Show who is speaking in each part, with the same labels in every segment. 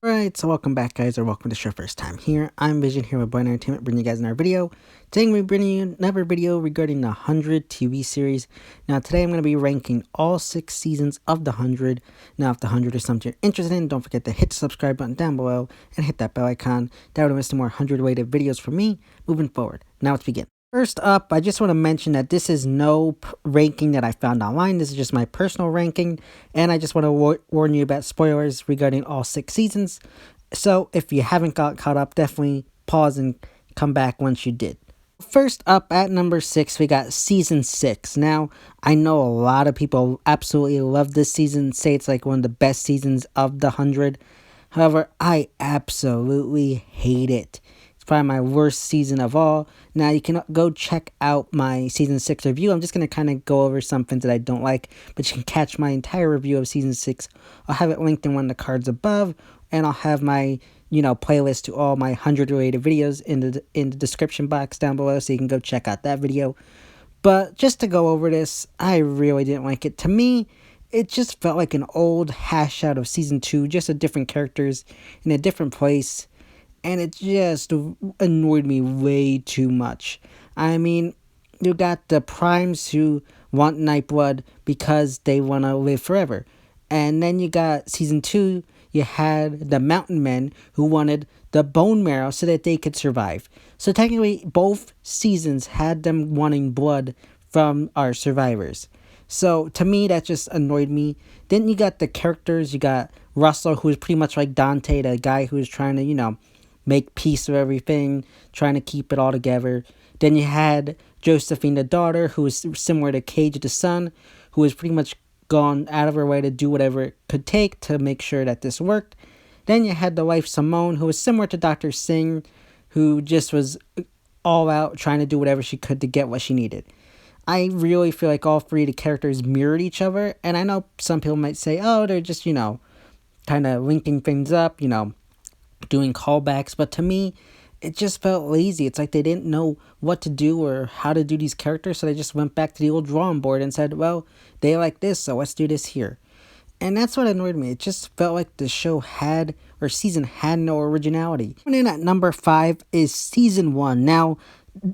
Speaker 1: Alright, so welcome back guys, or welcome to your first time here. I'm Vision here with Blind Entertainment, bringing you guys another video. Today we're bringing you another video regarding the 100 TV series. Now today I'm going to be ranking all 6 seasons of the 100. Now if the 100 is something you're interested in, don't forget to hit the subscribe button down below and hit that bell icon. That would miss more 100 rated videos from me moving forward. Now let's begin. First up, I just want to mention that this is no ranking that I found online. This is just my personal ranking, and I just want to warn you about spoilers regarding all 6 seasons. So if you haven't got caught up, definitely pause and come back once you did. First up at number 6, we got season 6. Now, I know a lot of people absolutely love this season, say it's like one of the best seasons of the 100. However, I absolutely hate it. Probably my worst season of all. Now you can go check out my season 6 review. I'm just going to kind of go over some things that I don't like, but you can catch my entire review of season 6. I'll have it linked in one of the cards above, and I'll have my playlist to all my 100 related videos in the description box down below, so you can go check out that video. But just to go over this, I really didn't like it. To me, it just felt like an old hash out of season 2, just a different characters in a different place. And it just annoyed me way too much. I mean, you got the Primes who want Nightblood because they want to live forever. And then you got season 2, you had the Mountain Men who wanted the bone marrow so that they could survive. So technically, both seasons had them wanting blood from our survivors. So to me, that just annoyed me. Then you got the characters. You got Russell, who is pretty much like Dante, the guy who's trying to, make peace with everything, trying to keep it all together. Then you had Josephine, the daughter, who was similar to Cage, the son, who was pretty much gone out of her way to do whatever it could take to make sure that this worked. Then you had the wife, Simone, who was similar to Dr. Singh, who just was all out trying to do whatever she could to get what she needed. I really feel like all three of the characters mirrored each other, and I know some people might say, oh, they're just, kind of linking things up, doing callbacks, but to me it just felt lazy. It's like they didn't know what to do or how to do these characters, so they just went back to the old drawing board and said, well, they like this, so let's do this here. And that's what annoyed me. It just felt like the show had, or season had, no originality. Coming in at number 5 is season 1. Now,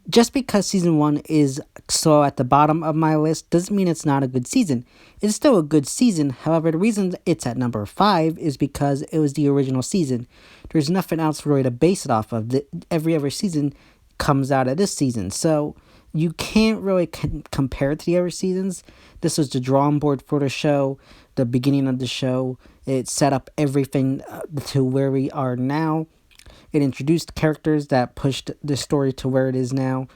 Speaker 1: just because season 1 is so at the bottom of my list doesn't mean it's not a good season. It's still a good season. However, the reason it's at number 5 is because it was the original season. There's nothing else really to base it off of. Every other season comes out of this season. So you can't really compare it to the other seasons. This was the drawing board for the show, the beginning of the show. It set up everything to where we are now. It introduced characters that pushed the story to where it is now.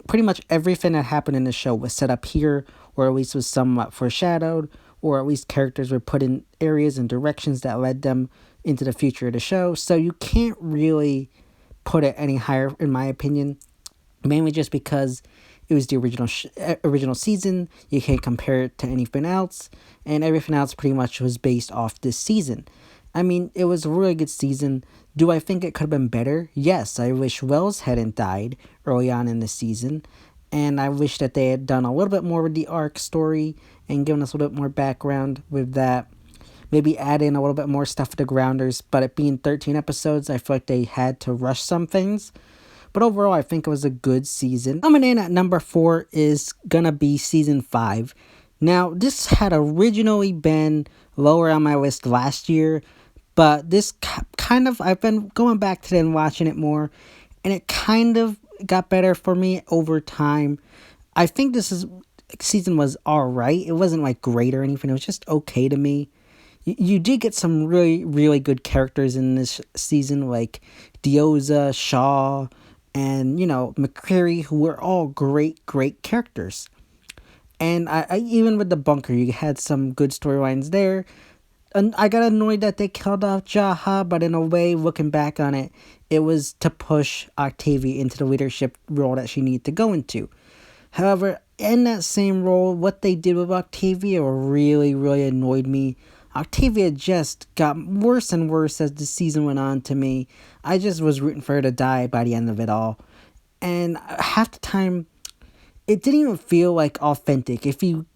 Speaker 1: Pretty much everything that happened in the show was set up here, or at least was somewhat foreshadowed, or at least characters were put in areas and directions that led them into the future of the show. So you can't really put it any higher, in my opinion, mainly just because it was the original season. You can't compare it to anything else, and everything else pretty much was based off this season. I mean, it was a really good season. Do I think it could have been better? Yes, I wish Wells hadn't died early on in the season. And I wish that they had done a little bit more with the arc story and given us a little bit more background with that. Maybe add in a little bit more stuff with the Grounders. But it being 13 episodes, I feel like they had to rush some things. But overall, I think it was a good season. Coming in at number 4 is going to be season 5. Now, this had originally been lower on my list last year. But this kind of, I've been going back to it and watching it more, and it kind of got better for me over time. I think season was alright. It wasn't like great or anything. It was just okay to me. You did get some really, really good characters in this season, like Dioza, Shaw, and, McCreary, who were all great, great characters. And I even with the bunker, you had some good storylines there. And I got annoyed that they killed off Jaha, but in a way, looking back on it, it was to push Octavia into the leadership role that she needed to go into. However, in that same role, what they did with Octavia really, really annoyed me. Octavia just got worse and worse as the season went on to me. I just was rooting for her to die by the end of it all. And half the time, it didn't even feel like authentic. If you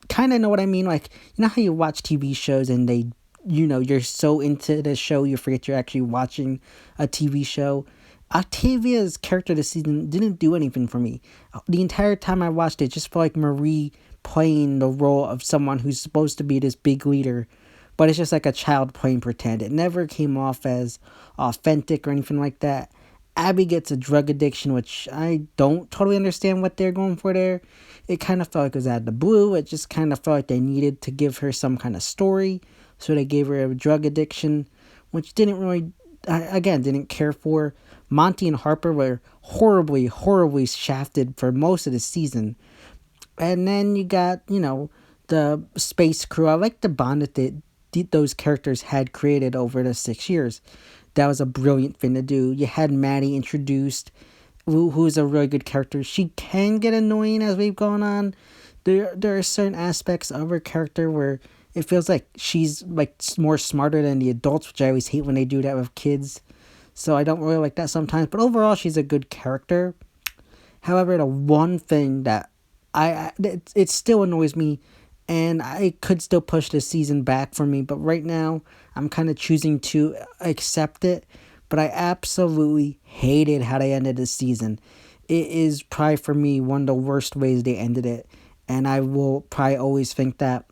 Speaker 1: kind of know what I mean. Like, you know how you watch TV shows and they, you're so into the show you forget you're actually watching a TV show. Octavia's character this season didn't do anything for me. The entire time I watched it, it just felt like Marie playing the role of someone who's supposed to be this big leader, but it's just like a child playing pretend. It never came off as authentic or anything like that. Abby gets a drug addiction, which I don't totally understand what they're going for there. It kind of felt like it was out of the blue. It just kind of felt like they needed to give her some kind of story, so they gave her a drug addiction, which didn't really, again, didn't care for. Monty and Harper were horribly, horribly shafted for most of the season. And then you got, the space crew. I like the bond that those characters had created over the 6 years. That was a brilliant thing to do. You had Maddie introduced, who's a really good character. She can get annoying as we've gone on. There are certain aspects of her character where it feels like she's like more smarter than the adults, which I always hate when they do that with kids. So I don't really like that sometimes. But overall, she's a good character. However, the one thing that it still annoys me, and I could still push this season back for me, but right now I'm kind of choosing to accept it. But I absolutely hated how they ended the season. It is probably for me one of the worst ways they ended it, and I will probably always think that.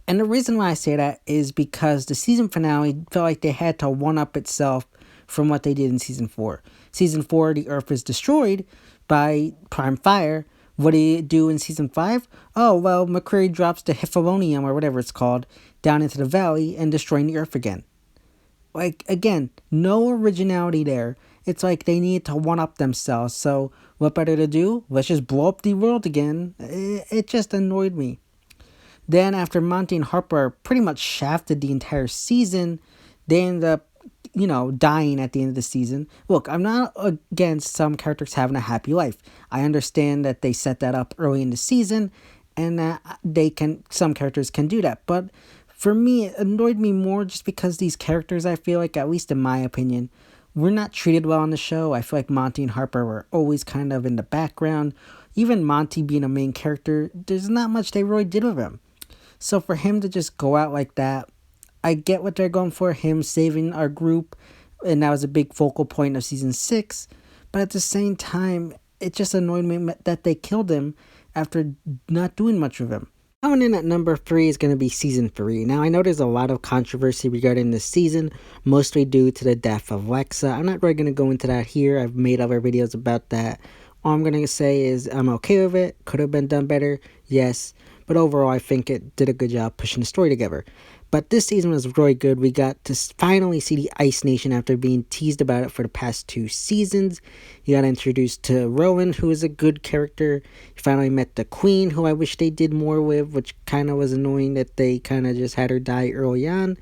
Speaker 1: And the reason why I say that is because the season finale felt like they had to one-up itself from what they did in season 4. Season 4, the Earth is destroyed by Prime Fire. What do you do in season 5? Oh, well, McCreary drops the Hiffalonium, or whatever it's called, down into the valley and destroying the Earth again. Like, again, no originality there. It's like they need to one-up themselves. So, what better to do? Let's just blow up the world again. It just annoyed me. Then, after Monty and Harper pretty much shafted the entire season, they end up, dying at the end of the season. Look, I'm not against some characters having a happy life. I understand that they set that up early in the season, and that some characters can do that. But for me, it annoyed me more just because these characters, I feel like, at least in my opinion, were not treated well on the show. I feel like Monty and Harper were always kind of in the background. Even Monty being a main character, there's not much they really did with him. So for him to just go out like that, I get what they're going for, him saving our group, and that was a big focal point of season 6. But at the same time, it just annoyed me that they killed him after not doing much with him. Coming in at number 3 is going to be season 3. Now, I know there's a lot of controversy regarding this season, mostly due to the death of Lexa. I'm not really going to go into that here. I've made other videos about that. All I'm going to say is I'm okay with it. Could have been done better, yes. But overall, I think it did a good job pushing the story together. But this season was really good. We got to finally see the Ice Nation after being teased about it for the past 2 seasons. You got introduced to Rowan, who is a good character. You finally met the Queen, who I wish they did more with, which kind of was annoying that they kind of just had her die early on.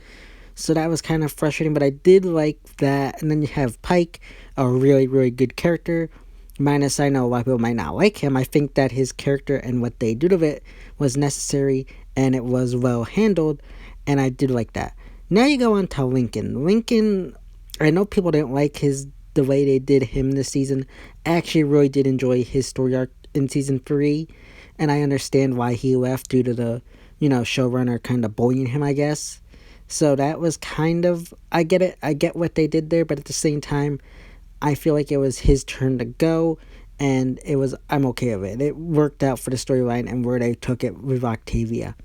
Speaker 1: So that was kind of frustrating, but I did like that. And then you have Pike, a really, really good character. Minus, I know a lot of people might not like him. I think that his character and what they did of it was necessary, and it was well handled, and I did like that. Now you go on to Lincoln. Lincoln, I know people didn't like the way they did him this season. I actually really did enjoy his story arc in season 3, and I understand why he left due to the, showrunner kind of bullying him, I guess. So that was kind of, I get it. I get what they did there, but at the same time, I feel like it was his turn to go, and I'm okay with it. It worked out for the storyline and where they took it with Octavia.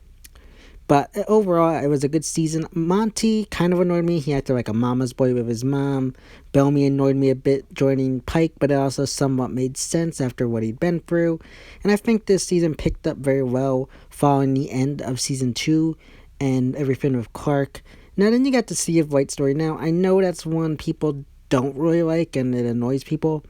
Speaker 1: But overall, it was a good season. Monty kind of annoyed me. He acted like a mama's boy with his mom. Bellamy annoyed me a bit joining Pike, but it also somewhat made sense after what he'd been through. And I think this season picked up very well following the end of season 2 and everything with Clark. Now then you got the Sea of White story. Now, I know that's one people don't really like and it annoys people.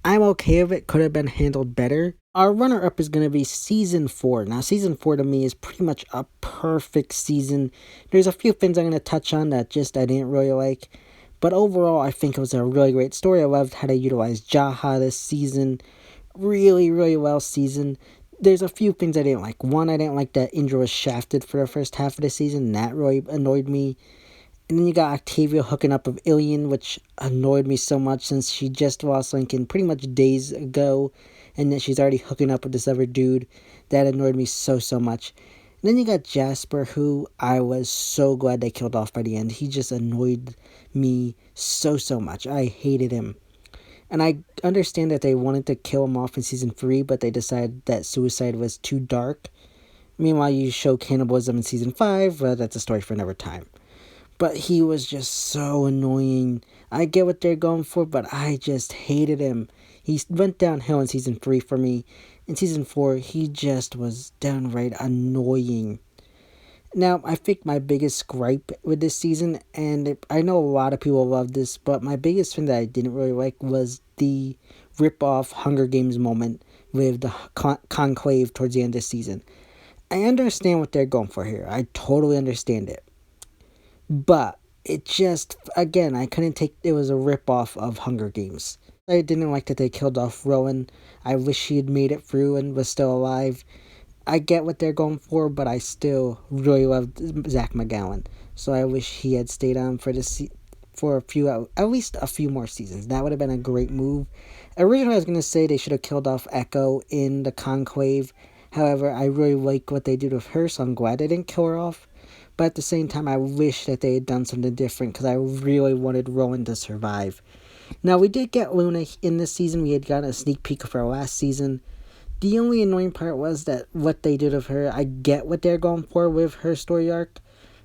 Speaker 1: I'm okay with it. Could have been handled better. Our runner-up is going to be season 4. Now, season 4 to me is pretty much a perfect season. There's a few things I'm going to touch on that just I didn't really like. But overall, I think it was a really great story. I loved how they utilized Jaha this season. Really, really well season. There's a few things I didn't like. One, I didn't like that Indra was shafted for the first half of the season. That really annoyed me. And then you got Octavia hooking up with Ilian, which annoyed me so much since she just lost Lincoln pretty much days ago. and that she's already hooking up with this other dude. That annoyed me so much. And then you got Jasper, who I was so glad they killed off by the end. He just annoyed me so much. I hated him. And I understand that they wanted to kill him off in season 3, but they decided that suicide was too dark. Meanwhile, you show cannibalism in season 5, well, that's a story for another time. But he was just so annoying. I get what they're going for, but I just hated him. He went downhill in season 3 for me. In season 4, he just was downright annoying. Now, I think my biggest gripe with this season, and I know a lot of people love this, but my biggest thing that I didn't really like was the rip-off Hunger Games moment with the conclave towards the end of the season. I understand what they're going for here. I totally understand it. But it just, again, I couldn't take, it was a rip-off of Hunger Games. I didn't like that they killed off Rowan. I wish he had made it through and was still alive. I get what they're going for, but I still really love Zach McGowan. So I wish he had stayed on for for at least a few more seasons. That would have been a great move. Originally, I was going to say they should have killed off Echo in the Conclave. However, I really like what they did with her, so I'm glad they didn't kill her off. But at the same time, I wish that they had done something different because I really wanted Rowan to survive. Now, we did get Luna in this season. We had gotten a sneak peek of her last season. The only annoying part was that what they did of her, I get what they're going for with her story arc.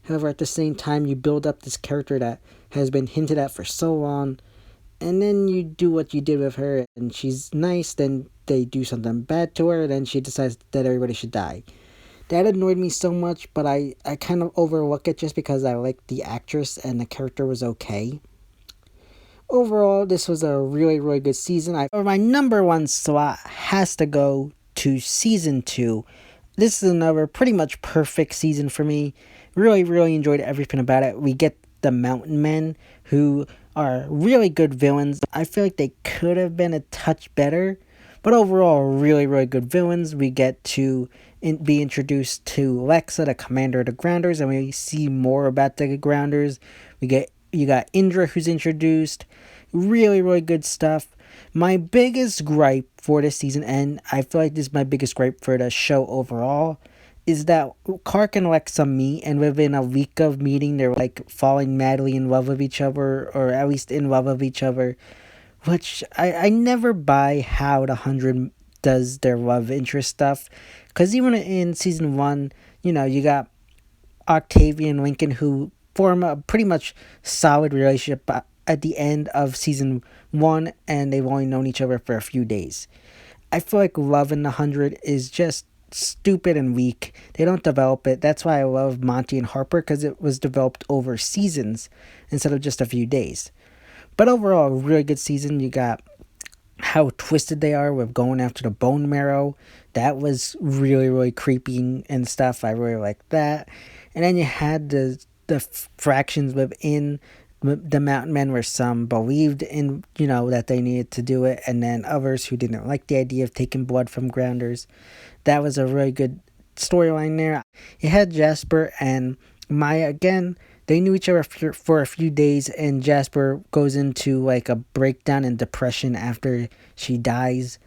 Speaker 1: However, at the same time, you build up this character that has been hinted at for so long, and then you do what you did with her, and she's nice, then they do something bad to her, then she decides that everybody should die. That annoyed me so much, but I kind of overlook it just because I liked the actress and the character was okay. Overall, this was a really good season. My number one slot has to go to season 2. This is another pretty much perfect season for me. Really enjoyed everything about it. We get the Mountain Men, who are really good villains. I feel like they could have been a touch better, but overall, really good villains. We get to be introduced to Lexa, the commander of the Grounders, and we see more about the Grounders. You got Indra, who's introduced. Really good stuff. My biggest gripe for this season, and I feel like this is my biggest gripe for the show overall, is that Clark and Lexa meet, and within a week of meeting, they're like falling madly in love with each other, or at least in love with each other, which I never buy how the 100 does their love interest stuff, because even in season 1, you got Octavia and Lincoln, who form a pretty much solid relationship at the end of season 1, and they've only known each other for a few days. I feel like love in the 100 is just stupid and weak. They don't develop it. That's why I love Monty and Harper, because it was developed over seasons instead of just a few days. But overall, a really good season. You got how twisted they are with going after the bone marrow. That was really creepy and stuff. I really liked that. And then you had the fractions within the Mountain Men, where some believed in, that they needed to do it, and then others who didn't like the idea of taking blood from Grounders. That was a really good storyline there. You had Jasper and Maya again. They knew each other for a few days, and Jasper goes into like a breakdown and depression after she dies.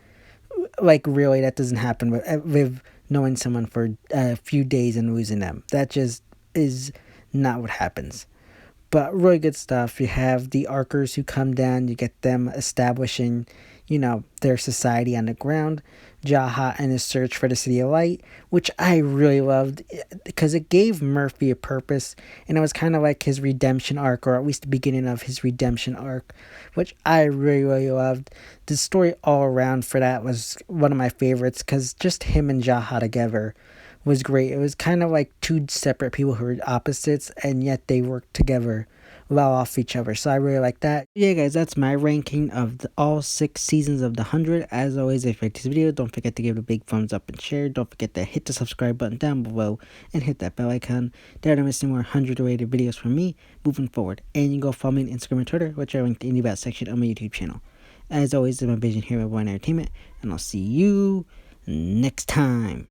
Speaker 1: Like, really, that doesn't happen with knowing someone for a few days and losing them. That just is not what happens. But really good stuff. You have the Arkers who come down. You get them establishing, their society on the ground. Jaha and his search for the City of Light, which I really loved because it gave Murphy a purpose, and it was kind of like his redemption arc, or at least the beginning of his redemption arc, which I really loved. The story all around for that was one of my favorites, because just him and Jaha together was great. It was kind of like two separate people who were opposites, and yet they worked together well off each other. So I really like that. Yeah, guys, that's my ranking of all 6 seasons of The 100. As always, if you like this video, don't forget to give it a big thumbs up and share. Don't forget to hit the subscribe button down below and hit that bell icon. There to miss any more 100 rated videos from me moving forward. And you can go follow me on Instagram and Twitter, which are linked in the about section of my YouTube channel. As always, it's my Vision here with Boy Entertainment, and I'll see you next time.